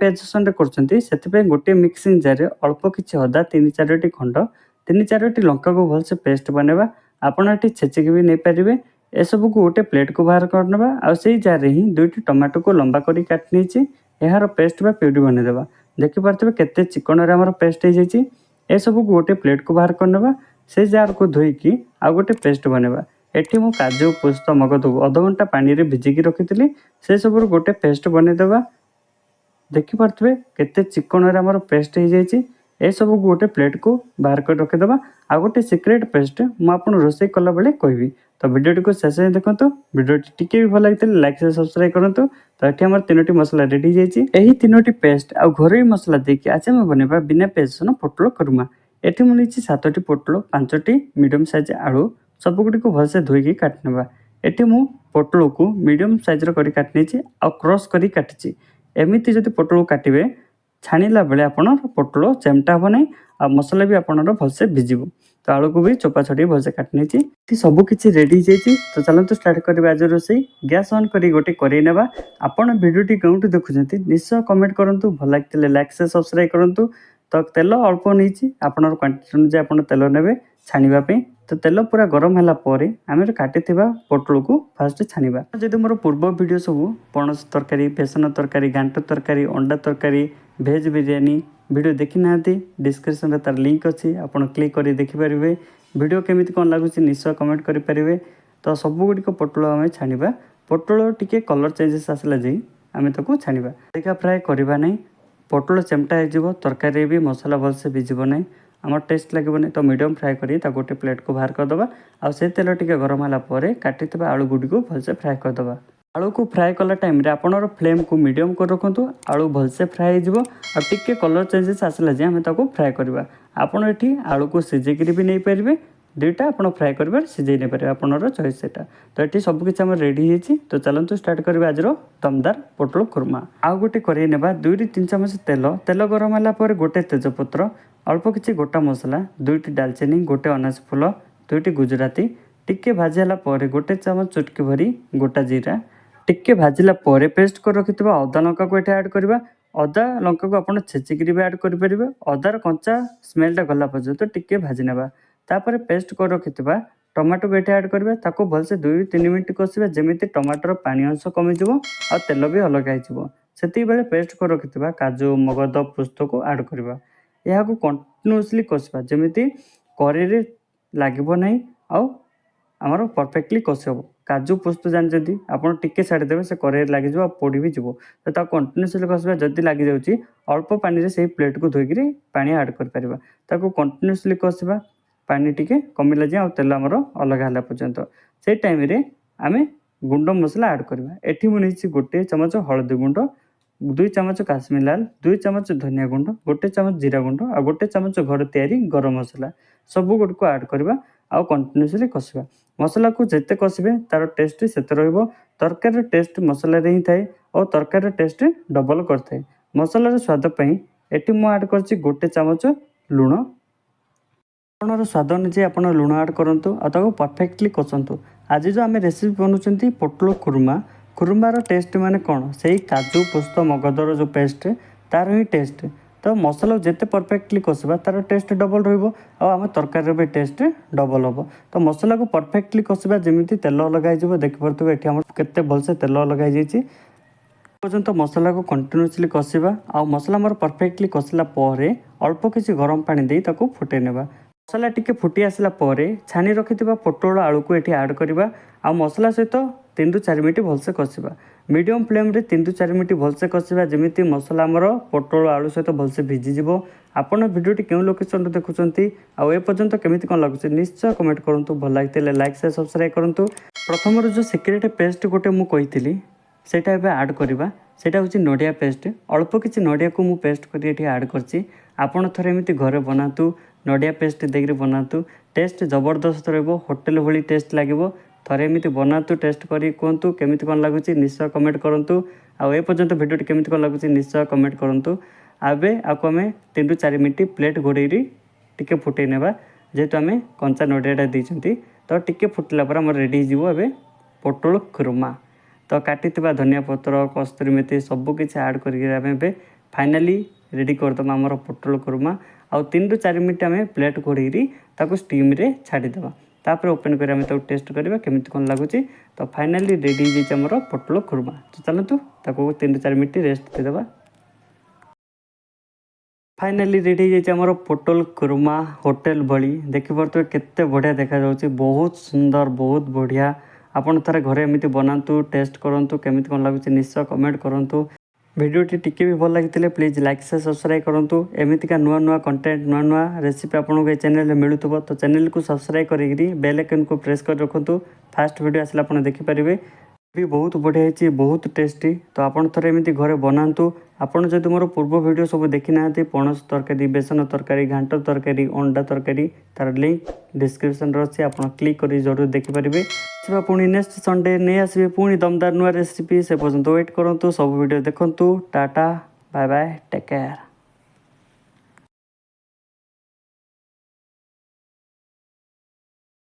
ବେସନରେ କରୁଛନ୍ତି ସେଥିପାଇଁ ଗୋଟିଏ ମିକ୍ସିଂ ଜାର୍ରେ ଅଳ୍ପ କିଛି ଅଦା 3-4ଟି ଖଣ୍ଡ 3-4ଟି ଲଙ୍କାକୁ ଭଲସେ ପେଷ୍ଟ ବନେଇବା। ଆପଣ ଏଠି ଛେଚିକି ବି ନେଇପାରିବେ। ଏସବୁକୁ ଗୋଟେ ପ୍ଲେଟ୍କୁ ବାହାର କରିନେବା। ଆଉ ସେଇ ଜାର୍ରେ ହିଁ 2ଟି ଟମାଟୋକୁ ଲମ୍ବା କରି କାଟି ନେଇଛି। ଏହାର ପେଷ୍ଟ ବା ପ୍ୟୁରି ବନେଇଦେବା। ଦେଖିପାରୁଥିବେ କେତେ ଚିକଣରେ ଆମର ପେଷ୍ଟ ହେଇଯାଇଛି। ଏସବୁକୁ ଗୋଟେ ପ୍ଲେଟ୍କୁ ବାହାର କରିନେବା। ସେ ଜାର୍କୁ ଧୋଇକି ଆଉ ଗୋଟେ ପେଷ୍ଟ ବନେଇବା। ଏଠି ମୁଁ କାଜୁ ପୋସ୍ତ ମଗଦକୁ ଅଧଘଣ୍ଟା ପାଣିରେ ଭିଜିକି ରଖିଥିଲି। ସେସବୁରୁ ଗୋଟେ ପେଷ୍ଟ ବନେଇଦେବା। ଦେଖିପାରୁଥିବେ କେତେ ଚିକଣରେ ଆମର ପେଷ୍ଟ ହେଇଯାଇଛି। ଏସବୁକୁ ଗୋଟେ ପ୍ଲେଟ୍କୁ ବାହାର କରି ରଖିଦେବା। ଆଉ ଗୋଟେ ସିକ୍ରେଟ୍ ପେଷ୍ଟ ମୁଁ ଆପଣଙ୍କୁ ରୋଷେଇ କଲାବେଳେ କହିବି। ତ ଭିଡ଼ିଓଟିକୁ ଶେଷ ଯାଏଁ ଦେଖନ୍ତୁ। ଭିଡ଼ିଓଟି ଟିକେ ବି ଭଲ ଲାଗିଥିଲେ ଲାଇକ୍ ସେୟାର ସବସ୍କ୍ରାଇବ୍ କରନ୍ତୁ। ତ ଏଠି ଆମର 3ଟି ମସଲା ରେଡ଼ି ହେଇଯାଇଛି। ଏହି 3ଟି ପେଷ୍ଟ ଆଉ ଘରୋଇ ମସଲା ଦେଇକି ଆଜି ଆମେ ବନେଇବା ବିନା ପିଆଜ ରସୁଣ ପୋଟଳ କୁରୁମା। ଏଠି ମୁଁ ନେଇଛି 7ଟି ପୋଟଳ, 5ଟି ମିଡ଼ିୟମ୍ ସାଇଜ୍ ଆଳୁ, ସବୁଗୁଡ଼ିକୁ ଭଲସେ ଧୋଇକି କାଟି ନେବା। ଏଠି ମୁଁ ପୋଟଳକୁ ମିଡ଼ିୟମ୍ ସାଇଜ୍ର କରି କାଟି ନେଇଛି ଆଉ କ୍ରସ୍ କରି କାଟିଛି। ଏମିତି ଯଦି ପୋଟଳକୁ କାଟିବେ ଛାଣିଲା ବେଳେ ଆପଣ ପୋଟଳ ଚେମଟା ହେବ ନାହିଁ ଆଉ ମସଲା ବି ଆପଣଙ୍କର ଭଲସେ ଭିଜିବ। ତ ଆଳୁକୁ ବି ଚୋପା ଛଡ଼େଇ ଭଲସେ କାଟି ନେଇଛି। ଏଠି ସବୁ କିଛି ରେଡ଼ି ହେଇଯାଇଛି। ତ ଚାଲନ୍ତୁ ଷ୍ଟାର୍ଟ କରିବା ଆଜି ରୋଷେଇ। ଗ୍ୟାସ୍ ଅନ୍ କରି ଗୋଟେ କରେଇ ନେବା। ଆପଣ ଭିଡ଼ିଓଟି କେଉଁଠୁ ଦେଖୁଛନ୍ତି ନିଶ୍ଚୟ କମେଣ୍ଟ କରନ୍ତୁ। ଭଲ ଲାଗିଥିଲେ ଲାଇକ୍ ସେୟାର ସବସ୍କ୍ରାଇବ୍ କରନ୍ତୁ। ତ ତେଲ ଅଳ୍ପ ନେଇଛି, ଆପଣଙ୍କର କ୍ୱାଣ୍ଟିଟି ଅନୁଯାୟୀ ଆପଣ ତେଲ ନେବେ ଛାଣିବା ପାଇଁ। ତ ତେଲ ପୁରା ଗରମ ହେଲା ପରେ ଆମେ କାଟିଥିବା ପୋଟଳକୁ ଫାଷ୍ଟ ଛାଣିବା। ଯଦି ମୋର ପୂର୍ବ ଭିଡ଼ିଓ ସବୁ ପଣସ ତରକାରୀ, ବେସନ ତରକାରୀ, ଘାଣ୍ଟ ତରକାରୀ, ଅଣ୍ଡା ତରକାରୀ, ଭେଜ୍ ବିରିୟାନୀ ଭିଡ଼ିଓ ଦେଖିନାହାନ୍ତି ଡିସ୍କ୍ରିପ୍ସନରେ ତାର ଲିଙ୍କ୍ ଅଛି, ଆପଣ କ୍ଲିକ୍ କରି ଦେଖିପାରିବେ। ଭିଡ଼ିଓ କେମିତି କ'ଣ ଲାଗୁଛି ନିଶ୍ଚୟ କମେଣ୍ଟ କରିପାରିବେ। ତ ସବୁଗୁଡ଼ିକ ପୋଟଳ ଆମେ ଛାଣିବା। ପୋଟଳ ଟିକେ କଲର୍ ଚେଞ୍ଜେସ୍ ଆସିଲା ଯାଇ ଆମେ ତାକୁ ଛାଣିବା। ଅଧିକା ଫ୍ରାଏ କରିବା ନାହିଁ, ପୋଟଳ ଚେମଟା ହେଇଯିବ, ତରକାରୀରେ ବି ମସଲା ଭଲସେ ଭିଜିବ ନାହିଁ, ଆମର ଟେଷ୍ଟ ଲାଗିବନି। ତ ମିଡ଼ିୟମ୍ ଫ୍ରାଏ କରି ତାକୁ ଗୋଟେ ପ୍ଲେଟ୍କୁ ବାହାର କରିଦେବା। ଆଉ ସେ ତେଲ ଟିକେ ଗରମ ହେଲା ପରେ କାଟିଥିବା ଆଳୁ ଗୁଡ଼ିକୁ ଭଲସେ ଫ୍ରାଏ କରିଦେବା। ଆଳୁକୁ ଫ୍ରାଏ କଲା ଟାଇମ୍ରେ ଆପଣଙ୍କର ଫ୍ଲେମ୍କୁ ମିଡ଼ିୟମ୍ କରି ରଖନ୍ତୁ। ଆଳୁ ଭଲସେ ଫ୍ରାଏ ହେଇଯିବ ଆଉ ଟିକେ କଲର୍ ଚେଞ୍ଜେସ୍ ଆସିଲା ଯାଏ ଆମେ ତାକୁ ଫ୍ରାଏ କରିବା। ଆପଣ ଏଠି ଆଳୁକୁ ସିଝେଇକିରି ବି ନେଇପାରିବେ, ଦୁଇଟା ଆପଣ ଫ୍ରାଏ କରିବାରେ ସିଝେଇ ନେଇପାରିବେ, ଆପଣଙ୍କର ଚଏସ୍ ସେଇଟା। ତ ଏଠି ସବୁକିଛି ଆମର ରେଡ଼ି ହେଇଛି। ତ ଚାଲନ୍ତୁ ଷ୍ଟାର୍ଟ କରିବା ଆଜିର ଦମଦାର ପୋଟଳ କୁରୁମା। ଆଉ ଗୋଟେ କରେଇ ନେବା, 2-3 ଚାମଚ ତେଲ ଗରମ ହେଲା ପରେ ଗୋଟେ ତେଜପତ୍ର, ଅଳ୍ପ କିଛି ଗୋଟା ମସଲା, 2ଟି ଡାଲଚିନି, ଗୋଟେ ଅନାସୀ ଫୁଲ, 2ଟି ଗୁଜୁରାତି, ଟିକେ ଭାଜି ହେଲା ପରେ ଗୋଟେ ଚାମଚ ଚୁଟକି ଭରି ଗୋଟା ଜିରା, ଟିକେ ଭାଜିଲା ପରେ ପେଷ୍ଟ କରି ରଖିଥିବା ଅଦା ଲଙ୍କାକୁ ଏଠି ଆଡ଼୍ କରିବା। ଅଦା ଲଙ୍କାକୁ ଆପଣ ଛେଚିକିରି ବି ଆଡ଼୍ କରିପାରିବେ। ଅଦାର କଞ୍ଚା ସ୍ମେଲ୍ଟା ଗଲା ପର୍ଯ୍ୟନ୍ତ ଟିକେ ଭାଜି ନେବା। ତାପରେ ପେଷ୍ଟ କରି ରଖିଥିବା ଟମାଟୋକୁ ଏଠି ଆଡ଼୍ କରିବା। ତାକୁ ଭଲସେ 2-3 ମିନିଟ୍ କଷିବା ଯେମିତି ଟମାଟୋର ପାଣି ଅଂଶ କମିଯିବ ଆଉ ତେଲ ବି ଅଲଗା ହେଇଯିବ। ସେତିକିବେଳେ ପେଷ୍ଟ କରି ରଖିଥିବା କାଜୁ, ମଗଦ, ପୋସ୍ତକୁ ଆଡ଼୍ କରିବା। ଏହାକୁ କଣ୍ଟିନ୍ୟୁଅସ୍ଲି କଷିବା ଯେମିତି କରେଇରେ ଲାଗିବ ନାହିଁ ଆଉ ଆମର ପରଫେକ୍ଟଲି କଷି ହେବ। କାଜୁ ପୋସ୍ତ ଜାଣିଛନ୍ତି ଆପଣ ଟିକେ ଛାଡ଼ିଦେବେ ସେ କରେଇରେ ଲାଗିଯିବ ଆଉ ପୋଡ଼ି ବି ଯିବ। ତ ତାକୁ କଣ୍ଟିନ୍ୟୁଅସ୍ଲି କଷିବା। ଯଦି ଲାଗିଯାଉଛି ଅଳ୍ପ ପାଣିରେ ସେଇ ପ୍ଲେଟ୍କୁ ଧୋଇକିରି ପାଣି ଆଡ଼୍ କରିପାରିବା। ତାକୁ କଣ୍ଟିନ୍ୟୁଅସ୍ଲି କଷିବା ପାଣି ଟିକେ କମିଲା ଯାଏଁ ଆଉ ତେଲ ଆମର ଅଲଗା ହେଲା ପର୍ଯ୍ୟନ୍ତ। ସେଇ ଟାଇମ୍ରେ ଆମେ ଗୁଣ୍ଡ ମସଲା ଆଡ଼୍ କରିବା। ଏଠି ମୁଁ ନେଇଛି 1 ଚାମଚ ହଳଦୀ ଗୁଣ୍ଡ, 2 ଚାମଚ କାଶ୍ମୀର ଲାଲ, 2 ଚାମଚ ଧନିଆ ଗୁଣ୍ଡ, 1 ଚାମଚ ଜିରା ଗୁଣ୍ଡ ଆଉ 1 ଚାମଚ ଘର ତିଆରି ଗରମ ମସଲା, ସବୁଗୁଡ଼ିକୁ ଆଡ଼୍ କରିବା ଆଉ କଣ୍ଟିନ୍ୟୁଅସ୍ଲି କଷିବା। ମସଲାକୁ ଯେତେ କଷିବେ ତା'ର ଟେଷ୍ଟ ସେତେ ରହିବ। ତରକାରୀର ଟେଷ୍ଟ ମସଲାରେ ହିଁ ଥାଏ ଆଉ ତରକାରୀର ଟେଷ୍ଟ ଡବଲ୍ କରିଥାଏ। ମସଲାର ସ୍ୱାଦ ପାଇଁ ଏଠି ମୁଁ ଆଡ଼୍ କରିଛି 1 ଚାମଚ ଲୁଣ। ଆପଣଙ୍କର ସ୍ୱାଦ ଅନୁଯାୟୀ ଆପଣ ଲୁଣ ଆଡ଼୍ କରନ୍ତୁ ଆଉ ତାକୁ ପରଫେକ୍ଟଲି କଷନ୍ତୁ। ଆଜି ଯେଉଁ ଆମେ ରେସିପି ବନାଉଛନ୍ତି ପୋଟଳ କୁରୁମା, କୁରୁମାର ଟେଷ୍ଟ ମାନେ କ'ଣ ସେଇ କାଜୁ, ପୋସ୍ତ, ମଗଦର ଯେଉଁ ପେଷ୍ଟ ତା'ର ହିଁ ଟେଷ୍ଟ। ତ ମସଲାକୁ ଯେତେ ପରଫେକ୍ଟଲି କଷିବା ତା'ର ଟେଷ୍ଟ ଡବଲ୍ ରହିବ ଆଉ ଆମ ତରକାରୀର ବି ଟେଷ୍ଟ ଡବଲ୍ ହେବ। ତ ମସଲାକୁ ପରଫେକ୍ଟଲି କଷିବା ଯେମିତି ତେଲ ଅଲଗା ହେଇଯିବ। ଦେଖିପାରୁଥିବେ ଏଠି ଆମର କେତେ ଭଲସେ ତେଲ ଅଲଗା ହେଇଯାଇଛି। ପର୍ଯ୍ୟନ୍ତ ମସଲାକୁ କଣ୍ଟିନ୍ୟୁଅସ୍ଲି କଷିବା ଆଉ ମସଲା ଆମର ପରଫେକ୍ଟଲି କଷିଲା ପରେ ଅଳ୍ପ କିଛି ଗରମ ପାଣି ଦେଇ ତାକୁ ଫୁଟାଇ ନେବା। ମସଲା ଟିକେ ଫୁଟି ଆସିଲା ପରେ ଛାଣି ରଖିଥିବା ପୋଟଳ ଆଳୁକୁ ଏଠି ଆଡ଼୍ କରିବା ଆଉ ମସଲା ସହିତ 3-4 ମିନିଟ୍ ଭଲସେ କଷିବା। ମିଡ଼ିୟମ୍ ଫ୍ଲେମ୍ରେ 3-4 ମିନିଟ୍ ଭଲସେ କଷିବା ଯେମିତି ମସଲା ଆମର ପୋଟଳ ଆଳୁ ସହିତ ଭଲସେ ଭିଜିଯିବ। ଆପଣ ଭିଡ଼ିଓଟି କେଉଁ ଲୋକେସନ୍ରୁ ଦେଖୁଛନ୍ତି ଆଉ ଏ ପର୍ଯ୍ୟନ୍ତ କେମିତି କ'ଣ ଲାଗୁଛି ନିଶ୍ଚୟ କମେଣ୍ଟ କରନ୍ତୁ। ଭଲ ଲାଗିଥିଲେ ଲାଇକ୍ ସେୟାର ସବସ୍କ୍ରାଇବ୍ କରନ୍ତୁ। ପ୍ରଥମରୁ ଯେଉଁ ସିକ୍ରେଟ୍ ପେଷ୍ଟ ଗୋଟେ ମୁଁ କହିଥିଲି ସେଇଟା ଏବେ ଆଡ଼୍ କରିବା। ସେଇଟା ହେଉଛି ନଡ଼ିଆ ପେଷ୍ଟ। ଅଳ୍ପ କିଛି ନଡ଼ିଆକୁ ମୁଁ ପେଷ୍ଟ କରି ଏଠି ଆଡ଼୍ କରିଛି। ଆପଣ ଥରେ ଏମିତି ଘରେ ବନାନ୍ତୁ, ନଡ଼ିଆ ପେଷ୍ଟ ଦେଇକରି ବନାନ୍ତୁ, ଟେଷ୍ଟ ଜବରଦସ୍ତ ରହିବ, ହୋଟେଲ ଭଳି ଟେଷ୍ଟ ଲାଗିବ। ଥରେ ଏମିତି ବନାନ୍ତୁ, ଟେଷ୍ଟ କରି କୁହନ୍ତୁ କେମିତି କ'ଣ ଲାଗୁଛି ନିଶ୍ଚୟ କମେଣ୍ଟ କରନ୍ତୁ। ଆଉ ଏ ପର୍ଯ୍ୟନ୍ତ ଭିଡ଼ିଓଟି କେମିତି କ'ଣ ଲାଗୁଛି ନିଶ୍ଚୟ କମେଣ୍ଟ କରନ୍ତୁ। ଏବେ ଆକୁ ଆମେ 3-4 ମିନିଟ୍ ପ୍ଲେଟ୍ ଘୋଡ଼େଇକି ଟିକେ ଫୁଟାଇ ନେବା ଯେହେତୁ ଆମେ କଞ୍ଚା ନଡ଼ିଆଟା ଦେଇଛନ୍ତି। ତ ଟିକେ ଫୁଟିଲା ପରେ ଆମର ରେଡ଼ି ହେଇଯିବ ଏବେ ପୋଟଳ କୁରୁମା। ତ କାଟିଥିବା ଧନିଆ ପତ୍ର, କସ୍ତୁରୀ ମେଥି ସବୁକିଛି ଆଡ଼୍ କରିକି ଆମେ ଏବେ फाइनाली रेडी करदमा आमर पोटल कुर्मा आउ 3 ରୁ 4 मिनिट आम प्लेट घोड़ी ताको स्टीम रे छाड़ीदेवा तापर ओपन कर आम टेस्ट करवा केମିତି कौन लगुच। तो फाइनाली रेडी हो आमर पोटल कुर्मा। तो चलतु 3 ରୁ 4 मिनिट रेस्ट देदेवा। फाइनाली रेडी हो आमर पोटल कुर्मा होटेल भली देखिपे केते बढ़िया देखा जाउछि बहुत सुंदर बहुत बढ़िया। आपन थरे घरे एमिति बनातु टेस्ट करंतु केमिति कोन लागुछि निश्चय कमेंट करंतु। वीडियोटी टिके भी भल लगी प्लीज लाइक से सब्सक्राइब करंतु। एमितिका नुआ नुआ कंटेंट नुआ नुआ रेसिपी आपको चैनल मिलूथबो तो चैनल को सब्सक्राइब करी बेल आइकन को प्रेस कर रखुंतु। फास्ट वीडियो आसला आपन देखि परिबे भी बहुत बढ़िया है बहुत टेस्टी। तो आपन थरे एमिति घरे बनातु। आपन जदि मोर पूर्व वीडियो सब देखि नांती पणस तरकारी बेसन तरकारी घांट तरकारी अंडा तरकारी तार लिंक डिस्क्रिप्शन अच्छे आपन क्लिक करी जरूर देखि परिबे। पुणी नेक्स्ट संडे नहीं आसबे पुणी दमदार नुआ रेसिपी से पर्यंत वेट करंतु सब वीडियो देखंतु। Tata bye bye take care.